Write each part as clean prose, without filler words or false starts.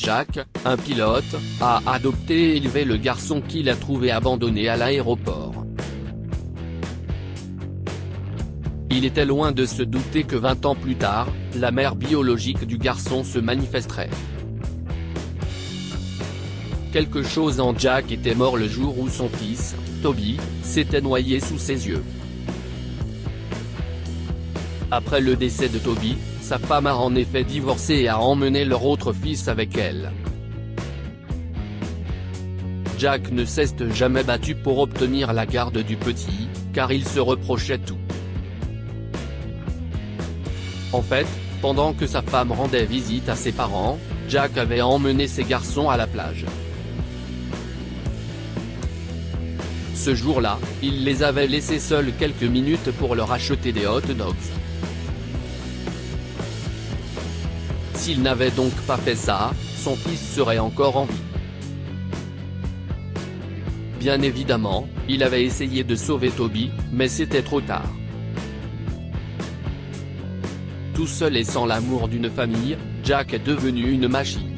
Jack, un pilote, a adopté et élevé le garçon qu'il a trouvé abandonné à l'aéroport. Il était loin de se douter que 20 ans plus tard, la mère biologique du garçon se manifesterait. Quelque chose en Jack était mort le jour où son fils, Toby, s'était noyé sous ses yeux. Après le décès de Toby, sa femme a en effet divorcé et a emmené leur autre fils avec elle. Jack ne s'est jamais battu pour obtenir la garde du petit, car il se reprochait tout. En fait, pendant que sa femme rendait visite à ses parents, Jack avait emmené ses garçons à la plage. Ce jour-là, il les avait laissés seuls quelques minutes pour leur acheter des hot dogs. S'il n'avait donc pas fait ça, son fils serait encore en vie. Bien évidemment, il avait essayé de sauver Toby, mais c'était trop tard. Tout seul et sans l'amour d'une famille, Jack est devenu une machine.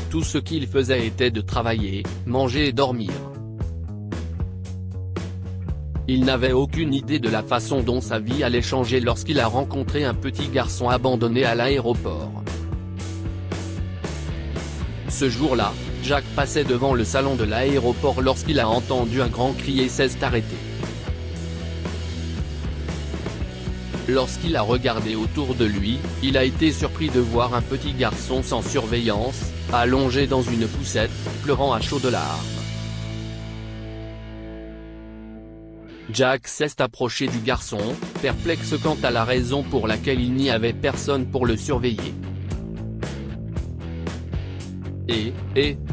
Tout ce qu'il faisait était de travailler, manger et dormir. Il n'avait aucune idée de la façon dont sa vie allait changer lorsqu'il a rencontré un petit garçon abandonné à l'aéroport. Ce jour-là, Jack passait devant le salon de l'aéroport lorsqu'il a entendu un grand cri et s'est arrêté. Lorsqu'il a regardé autour de lui, il a été surpris de voir un petit garçon sans surveillance, allongé dans une poussette, pleurant à chaudes larmes. Jack s'est approché du garçon, perplexe quant à la raison pour laquelle il n'y avait personne pour le surveiller.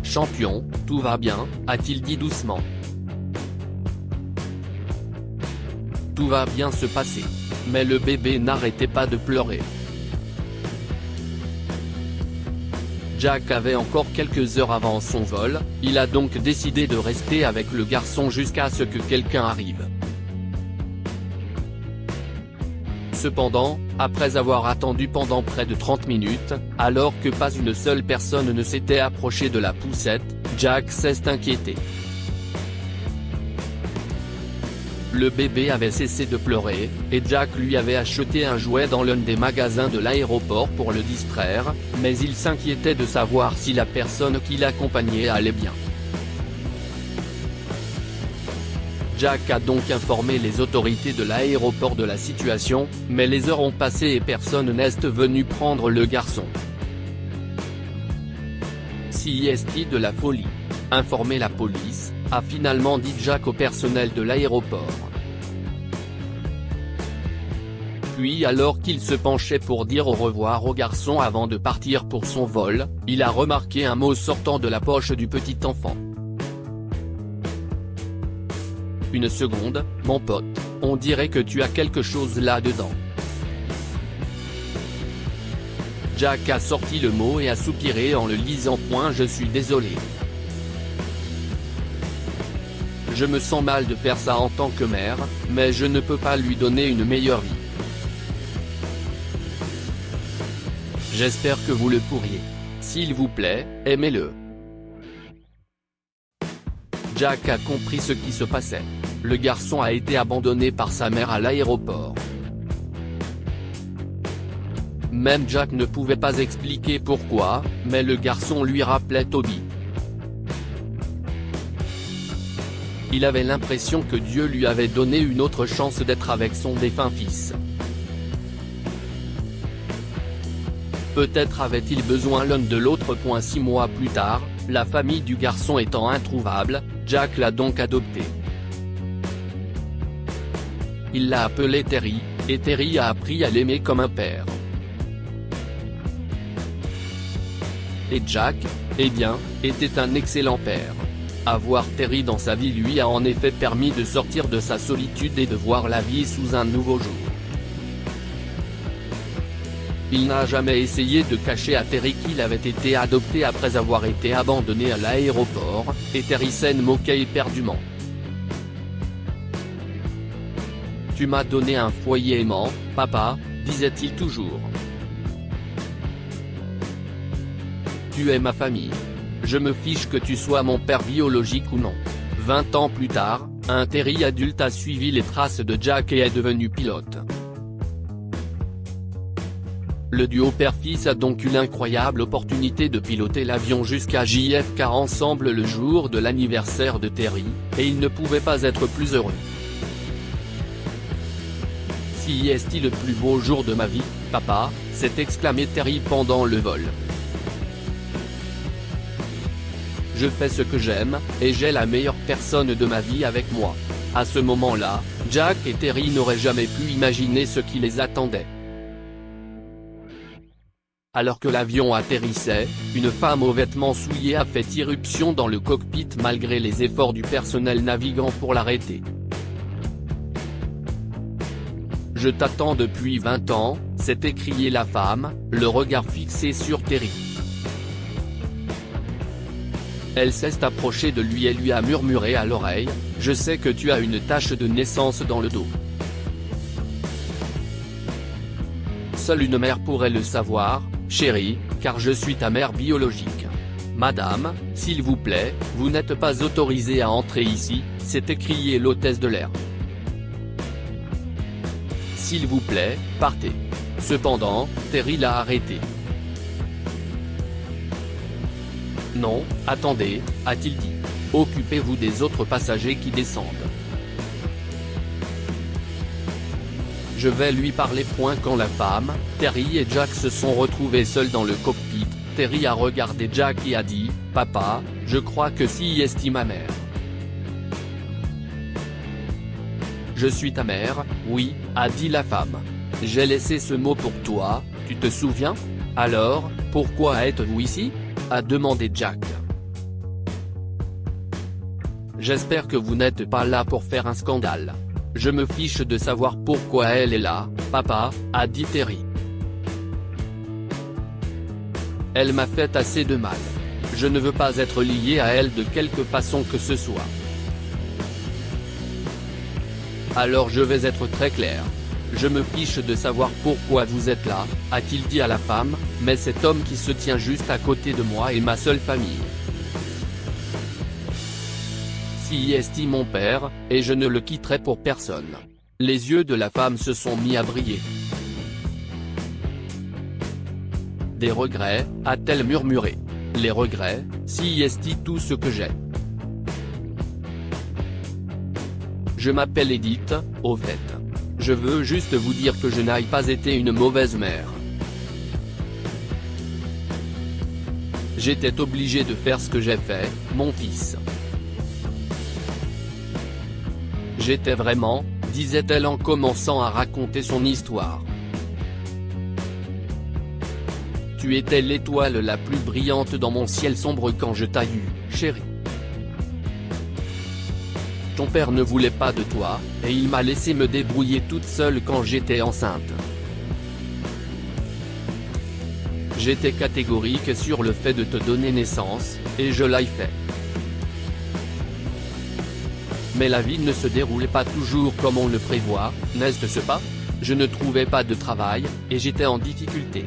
Champion, tout va bien, a-t-il dit doucement. Tout va bien se passer. Mais le bébé n'arrêtait pas de pleurer. Jack avait encore quelques heures avant son vol, il a donc décidé de rester avec le garçon jusqu'à ce que quelqu'un arrive. Cependant, après avoir attendu pendant près de 30 minutes, alors que pas une seule personne ne s'était approchée de la poussette, Jack s'est inquiété. Le bébé avait cessé de pleurer, et Jack lui avait acheté un jouet dans l'un des magasins de l'aéroport pour le distraire, mais il s'inquiétait de savoir si la personne qui l'accompagnait allait bien. Jack a donc informé les autorités de l'aéroport de la situation, mais les heures ont passé et personne n'est venu prendre le garçon. C'est de la folie. Informer la police, a finalement dit Jack au personnel de l'aéroport. Puis alors qu'il se penchait pour dire au revoir au garçon avant de partir pour son vol, il a remarqué un mot sortant de la poche du petit enfant. Une seconde, mon pote, on dirait que tu as quelque chose là-dedans. Jack a sorti le mot et a soupiré en le lisant. Je suis désolé. Je me sens mal de faire ça en tant que mère, mais je ne peux pas lui donner une meilleure vie. J'espère que vous le pourriez. S'il vous plaît, aimez-le. Jack a compris ce qui se passait. Le garçon a été abandonné par sa mère à l'aéroport. Même Jack ne pouvait pas expliquer pourquoi, mais le garçon lui rappelait Toby. Il avait l'impression que Dieu lui avait donné une autre chance d'être avec son défunt fils. Peut-être avait-il besoin l'un de l'autre. 6 mois plus tard, la famille du garçon étant introuvable, Jack l'a donc adopté. Il l'a appelé Terry, et Terry a appris à l'aimer comme un père. Et Jack, eh bien, était un excellent père. Avoir Terry dans sa vie lui a en effet permis de sortir de sa solitude et de voir la vie sous un nouveau jour. Il n'a jamais essayé de cacher à Terry qu'il avait été adopté après avoir été abandonné à l'aéroport, et Terry s'en moquait éperdument. Tu m'as donné un foyer aimant, papa, disait-il toujours. Tu es ma famille. Je me fiche que tu sois mon père biologique ou non. 20 ans plus tard, un Terry adulte a suivi les traces de Jack et est devenu pilote. Le duo père-fils a donc eu l'incroyable opportunité de piloter l'avion jusqu'à JFK ensemble le jour de l'anniversaire de Terry, et ils ne pouvaient pas être plus heureux. Si est-il le plus beau jour de ma vie, papa, s'est exclamé Terry pendant le vol. Je fais ce que j'aime, et j'ai la meilleure personne de ma vie avec moi. À ce moment-là, Jack et Terry n'auraient jamais pu imaginer ce qui les attendait. Alors que l'avion atterrissait, une femme aux vêtements souillés a fait irruption dans le cockpit malgré les efforts du personnel navigant pour l'arrêter. « Je t'attends depuis 20 ans », s'est écriée la femme, le regard fixé sur Terry. Elle s'est approchée de lui et lui a murmuré à l'oreille, « Je sais que tu as une tache de naissance dans le dos. Seule une mère pourrait le savoir, chérie, car je suis ta mère biologique. Madame, s'il vous plaît, vous n'êtes pas autorisée à entrer ici », s'est écriée l'hôtesse de l'air. « S'il vous plaît, partez. » Cependant, Terry l'a arrêté. « Non, attendez », a-t-il dit. « Occupez-vous des autres passagers qui descendent. » Je vais lui parler. Quand la femme, Terry et Jack se sont retrouvés seuls dans le cockpit, Terry a regardé Jack et a dit, « Papa, je crois que si est ma mère. » « Je suis ta mère, oui », a dit la femme. « J'ai laissé ce mot pour toi, tu te souviens ? Alors, pourquoi êtes-vous ici ? » a demandé Jack. « J'espère que vous n'êtes pas là pour faire un scandale. Je me fiche de savoir pourquoi elle est là, papa, » a dit Terry. « Elle m'a fait assez de mal. Je ne veux pas être lié à elle de quelque façon que ce soit. Alors je vais être très clair. Je me fiche de savoir pourquoi vous êtes là, » a-t-il dit à la femme, « mais cet homme qui se tient juste à côté de moi est ma seule famille. Si est mon père, et je ne le quitterai pour personne. » Les yeux de la femme se sont mis à briller. « Des regrets ?» a-t-elle murmuré. « Les regrets, si est tout ce que j'ai. Je m'appelle Edith, au fait. Je veux juste vous dire que je n'ai pas été une mauvaise mère. J'étais obligée de faire ce que j'ai fait, mon fils. J'étais vraiment, » disait-elle en commençant à raconter son histoire. « Tu étais l'étoile la plus brillante dans mon ciel sombre quand je t'ai eu, chérie. Ton père ne voulait pas de toi, et il m'a laissé me débrouiller toute seule quand j'étais enceinte. J'étais catégorique sur le fait de te donner naissance, et je l'ai fait. Mais la vie ne se déroulait pas toujours comme on le prévoit, n'est-ce pas ? Je ne trouvais pas de travail, et j'étais en difficulté.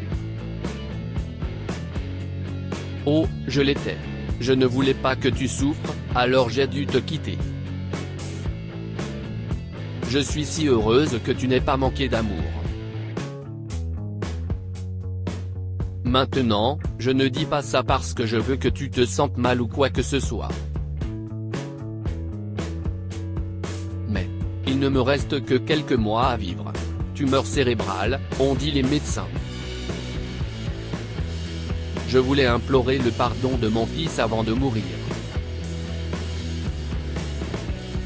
Oh, je l'étais. Je ne voulais pas que tu souffres, alors j'ai dû te quitter. Je suis si heureuse que tu n'aies pas manqué d'amour. Maintenant, je ne dis pas ça parce que je veux que tu te sentes mal ou quoi que ce soit. Mais, il ne me reste que quelques mois à vivre. Tumeur cérébrale, ont dit les médecins. Je voulais implorer le pardon de mon fils avant de mourir.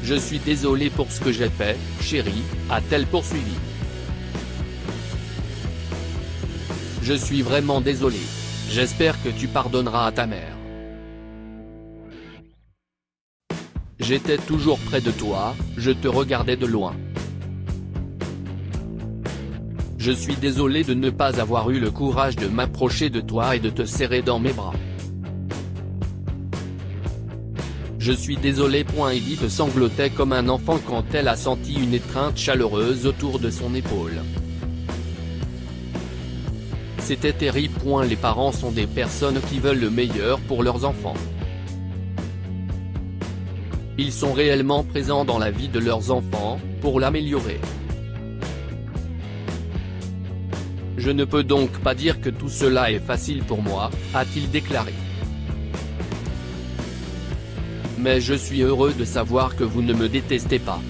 Je suis désolée pour ce que j'ai fait, chérie, a-t-elle poursuivi. Je suis vraiment désolée. J'espère que tu pardonneras à ta mère. J'étais toujours près de toi, je te regardais de loin. Je suis désolée de ne pas avoir eu le courage de m'approcher de toi et de te serrer dans mes bras. Je suis désolée. Edith sanglotait comme un enfant quand elle a senti une étreinte chaleureuse autour de son épaule. C'était Terry. Les parents sont des personnes qui veulent le meilleur pour leurs enfants. Ils sont réellement présents dans la vie de leurs enfants, pour l'améliorer. Je ne peux donc pas dire que tout cela est facile pour moi, a-t-il déclaré. Mais je suis heureux de savoir que vous ne me détestez pas.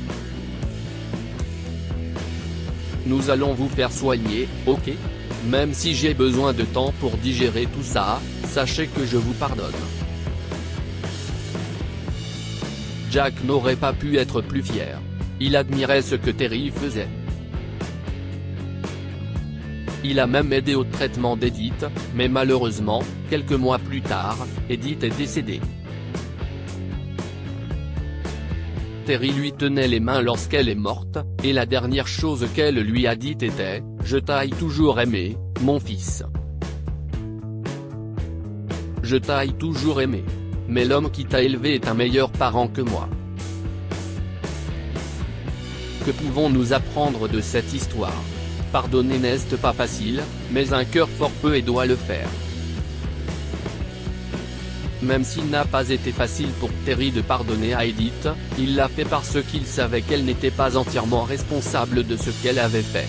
Nous allons vous faire soigner, ok? Même si j'ai besoin de temps pour digérer tout ça, sachez que je vous pardonne. Jack n'aurait pas pu être plus fier. Il admirait ce que Terry faisait. Il a même aidé au traitement d'Edith, mais malheureusement, quelques mois plus tard, Edith est décédée. Terry lui tenait les mains lorsqu'elle est morte, et la dernière chose qu'elle lui a dite était « Je t'ai toujours aimé, mon fils. Je t'ai toujours aimé. Mais l'homme qui t'a élevé est un meilleur parent que moi. » Que pouvons-nous apprendre de cette histoire? Pardonner n'est pas facile, mais un cœur fort peut et doit le faire. Même s'il n'a pas été facile pour Terry de pardonner à Edith, il l'a fait parce qu'il savait qu'elle n'était pas entièrement responsable de ce qu'elle avait fait.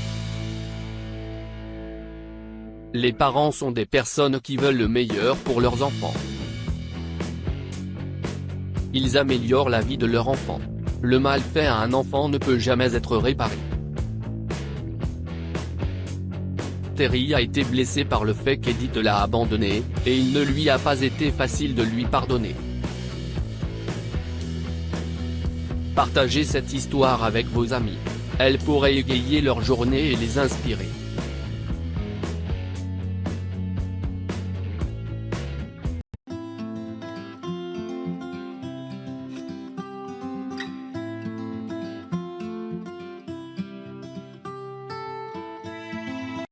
Les parents sont des personnes qui veulent le meilleur pour leurs enfants. Ils améliorent la vie de leur enfant. Le mal fait à un enfant ne peut jamais être réparé. Terry a été blessé par le fait qu'Edith l'a abandonné, et il ne lui a pas été facile de lui pardonner. Partagez cette histoire avec vos amis. Elle pourrait égayer leur journée et les inspirer.